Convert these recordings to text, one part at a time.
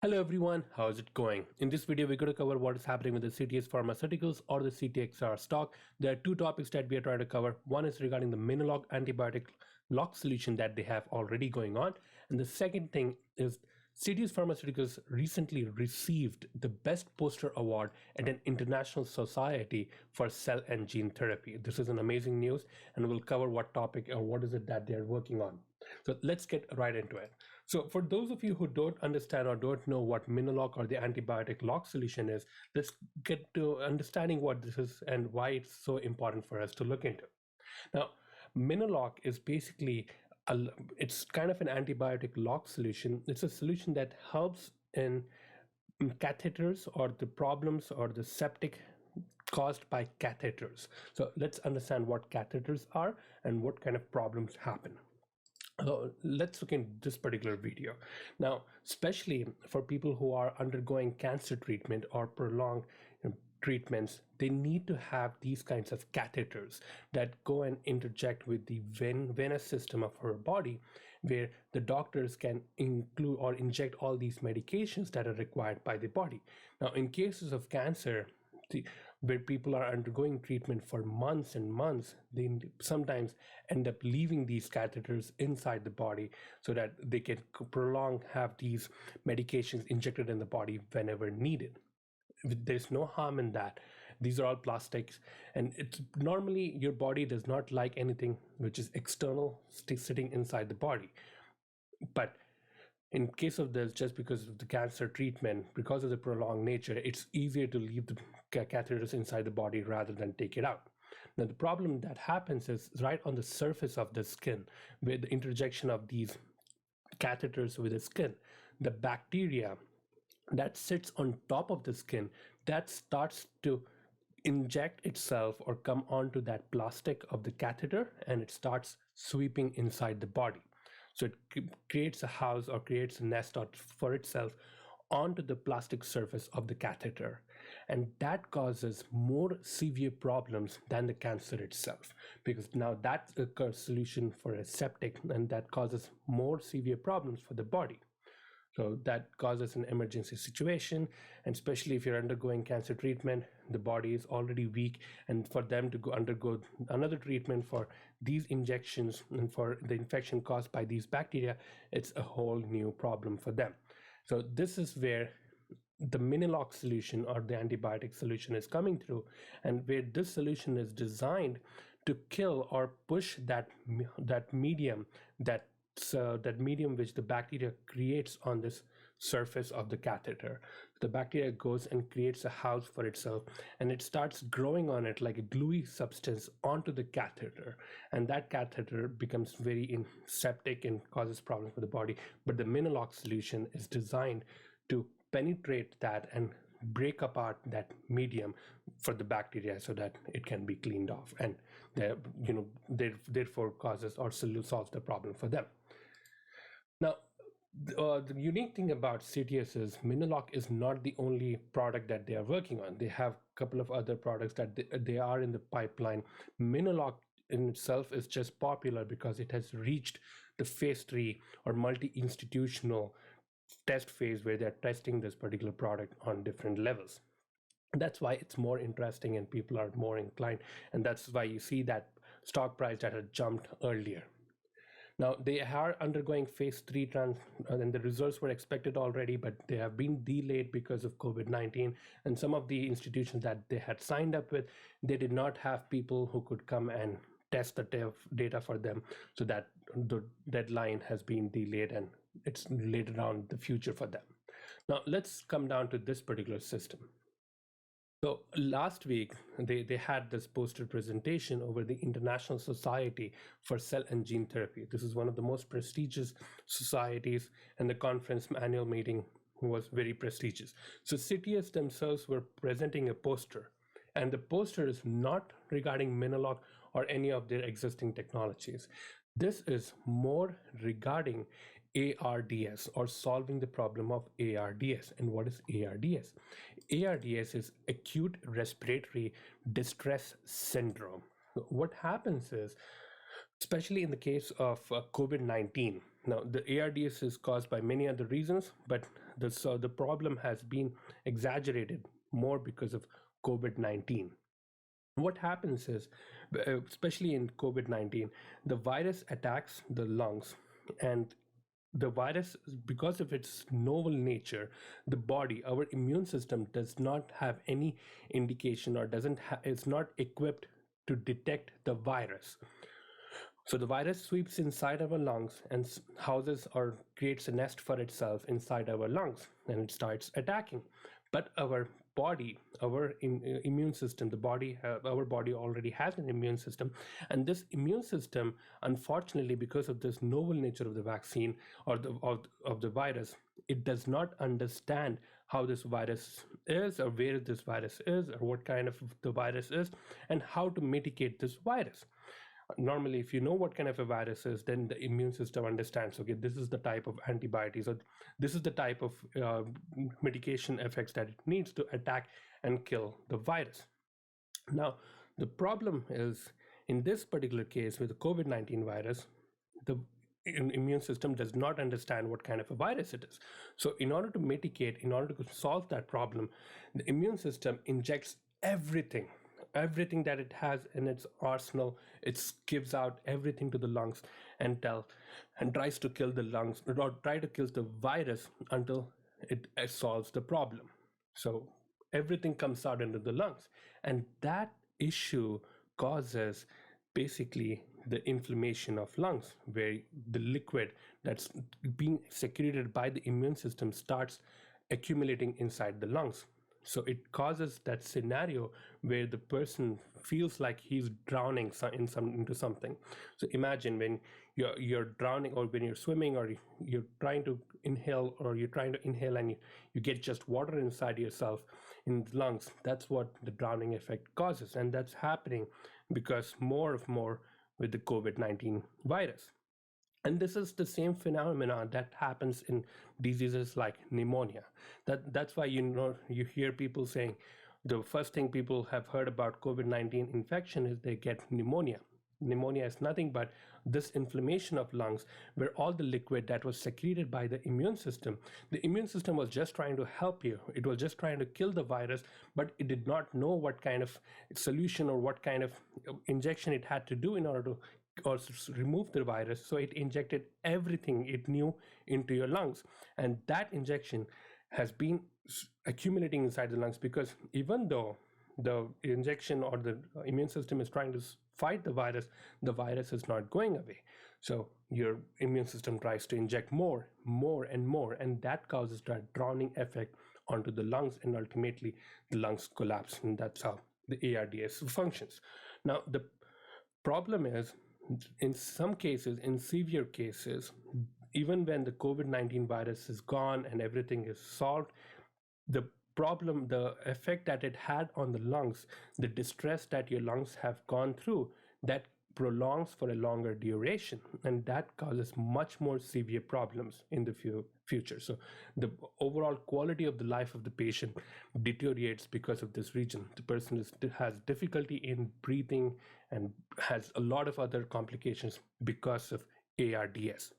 Hello everyone, how's it going? In this video, we're going to cover what is happening with the Citius Pharmaceuticals or the CTXR stock. There are two topics that we are trying to cover. One is regarding the Mino Lok antibiotic lock solution that they have already going on. And the second thing is Citius Pharmaceuticals recently received the Best Poster Award at an international society for cell and gene therapy. This is an amazing news, and we'll cover what topic or what is it that they're working on. So let's get right into it. So for those of you who don't understand or don't know what Mino Lok or the antibiotic lock solution is, let's get to understanding what this is and why it's so important for us to look into. Now, Mino Lok is basically it's kind of an antibiotic lock solution. It's a solution that helps in catheters or the problems or the septic caused by catheters. So let's understand what catheters are and what kind of problems happen. So let's look in this particular video. Now, especially for people who are undergoing cancer treatment or prolonged treatments, they need to have these kinds of catheters that go and interject with the venous system of our body, where the doctors can include or inject all these medications that are required by the body. Now, in cases of cancer, where people are undergoing treatment for months and months, they sometimes end up leaving these catheters inside the body so that they can have these medications injected in the body whenever needed. There's no harm in that. These are all plastics, and it's normally your body does not like anything which is external sitting inside the body. But in case of this, just because of the cancer treatment, because of the prolonged nature, it's easier to leave the catheters inside the body rather than take it out. Now, the problem that happens is right on the surface of the skin, with the interjection of these catheters with the skin, the bacteria that sits on top of the skin, that starts to inject itself or come onto that plastic of the catheter, and it starts sweeping inside the body. So it creates a house or creates a nest for itself onto the plastic surface of the catheter. And that causes more severe problems than the cancer itself, because now that's a solution for a septic, and that causes more severe problems for the body. So that causes an emergency situation, and especially if you're undergoing cancer treatment, the body is already weak, and for them to undergo another treatment for these injections and for the infection caused by these bacteria, it's a whole new problem for them. So this is where the Mino Lok solution or the antibiotic solution is coming through, and where this solution is designed to kill or push that medium which the bacteria creates on this surface of the catheter. The bacteria goes and creates a house for itself, and it starts growing on it like a gluey substance onto the catheter, and that catheter becomes very septic and causes problems for the body. But the Mino Lok solution is designed to penetrate that and break apart that medium for the bacteria so that it can be cleaned off, and therefore causes or solves the problem for them. Now, the unique thing about Citius is Mino Lok is not the only product that they are working on. They have a couple of other products that they are in the pipeline. Mino Lok in itself is just popular because it has reached the phase 3 or multi-institutional test phase, where they're testing this particular product on different levels. That's why it's more interesting and people are more inclined, and that's why you see that stock price that had jumped earlier. Now, they are undergoing phase 3 and the results were expected already, but they have been delayed because of COVID-19. And some of the institutions that they had signed up with, they did not have people who could come and test the data for them. So that the deadline has been delayed, and it's later down the future for them. Now, let's come down to this particular system. So last week, they had this poster presentation over the International Society for Cell and Gene Therapy. This is one of the most prestigious societies, and the conference annual meeting was very prestigious. So Citius themselves were presenting a poster, and the poster is not regarding Mino Lok or any of their existing technologies. This is more regarding ARDS, or solving the problem of ARDS. And what is ARDS? ARDS is acute respiratory distress syndrome. What happens is, especially in the case of COVID-19, Now, the ARDS is caused by many other reasons, but the problem has been exaggerated more because of COVID-19. What happens is, especially in COVID-19, the virus attacks the lungs, and the virus, because of its novel nature, the body, our immune system, does not have any indication or is not equipped to detect the virus. So the virus sweeps inside our lungs and houses or creates a nest for itself inside our lungs, and it starts attacking. But our body, our immune system, our body already has an immune system, and this immune system, unfortunately, because of this novel nature of the vaccine or of the virus, it does not understand how this virus is, or where this virus is, or what kind of the virus is, and how to mitigate this virus. Normally, if you know what kind of a virus is, then the immune system understands, okay, this is the type of antibiotics, or this is the type of mitigation effects that it needs to attack and kill the virus. Now, the problem is, in this particular case with the COVID-19 virus, the immune system does not understand what kind of a virus it is. So in order to mitigate, in order to solve that problem, the immune system injects everything that it has in its arsenal. It gives out everything to the lungs and tries to kill the lungs, or try to kill the virus until it solves the problem. So everything comes out into the lungs, and that issue causes basically the inflammation of lungs, where the liquid that's being secreted by the immune system starts accumulating inside the lungs. So it causes that scenario where the person feels like he's drowning into something. So imagine when you're drowning, or when you're swimming, or you're trying to inhale, and you get just water inside yourself in the lungs. That's what the drowning effect causes, and that's happening because more with the COVID-19 virus. And this is the same phenomenon that happens in diseases like pneumonia. That's why you hear people saying the first thing people have heard about COVID-19 infection is they get pneumonia. Pneumonia is nothing but this inflammation of lungs, where all the liquid that was secreted by the immune system was just trying to help you. It was just trying to kill the virus, but it did not know what kind of solution or what kind of injection it had to do in order to remove the virus. So it injected everything it knew into your lungs, and that injection has been accumulating inside the lungs, because even though the injection or the immune system is trying to fight the virus is not going away. So your immune system tries to inject more and more, and that causes that drowning effect onto the lungs, and ultimately the lungs collapse, and that's how the ARDS functions. Now, the problem is, in some cases, in severe cases, even when the COVID-19 virus is gone and everything is solved, the effect that it had on the lungs, the distress that your lungs have gone through, that prolongs for a longer duration, and that causes much more severe problems in the future. So the overall quality of the life of the patient deteriorates because of this region. The person has difficulty in breathing and has a lot of other complications because of ARDS.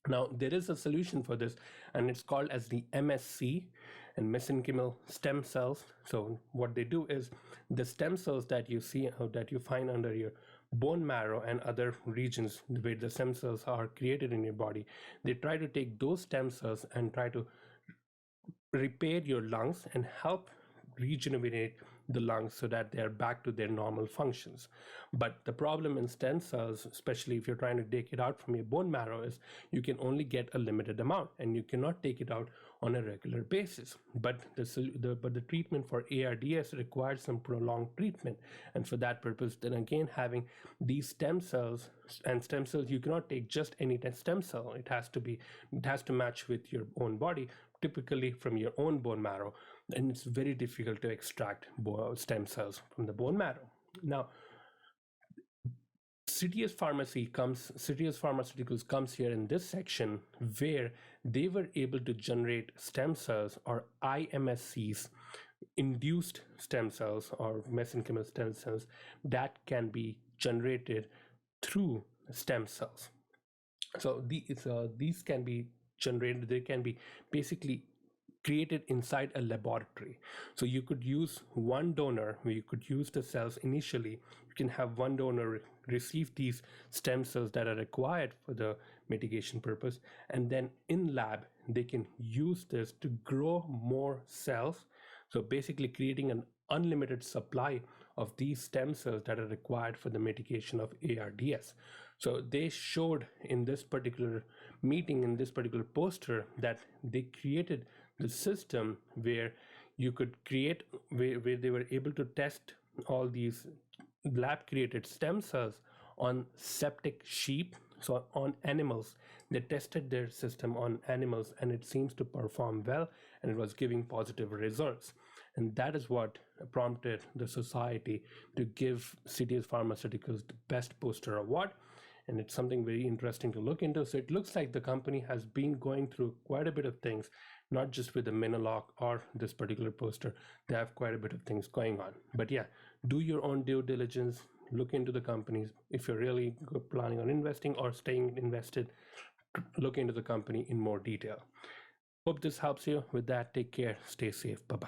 Now, there is a solution for this, and it's called as the MSC, and mesenchymal stem cells. So what they do is, the stem cells that you see, that you find under your bone marrow and other regions where the stem cells are created in your body, they try to take those stem cells and try to repair your lungs and help regenerate the lungs so that they are back to their normal functions. But the problem in stem cells, especially if you're trying to take it out from your bone marrow, is you can only get a limited amount, and you cannot take it out on a regular basis. But the treatment for ARDS requires some prolonged treatment, and for that purpose, then again, having these stem cells, you cannot take just any stem cell. It has to match with your own body, typically from your own bone marrow, and it's very difficult to extract stem cells from the bone marrow. Now, Citius Pharmaceuticals comes here in this section, where they were able to generate stem cells, or IMSCs, induced stem cells or mesenchymal stem cells, that can be generated through stem cells. So these can be generated, they can be basically created inside a laboratory. So you could use one donor, where you could use the cells initially. You can have one donor receive these stem cells that are required for the mitigation purpose, and then in lab they can use this to grow more cells. So basically creating an unlimited supply of these stem cells that are required for the mitigation of ARDS. So they showed in this particular meeting, in this particular poster, that they created the system where you could create, where they were able to test all these lab created stem cells on septic sheep, so on animals. They tested their system on animals and it seems to perform well, and it was giving positive results. And that is what prompted the society to give Citius Pharmaceuticals the best poster award. And it's something very interesting to look into. So it looks like the company has been going through quite a bit of things, not just with the Mino Lok or this particular poster. They have quite a bit of things going on. But yeah, do your own due diligence, look into the companies. If you're really planning on investing or staying invested, look into the company in more detail. Hope this helps you. With that, take care, stay safe, bye-bye.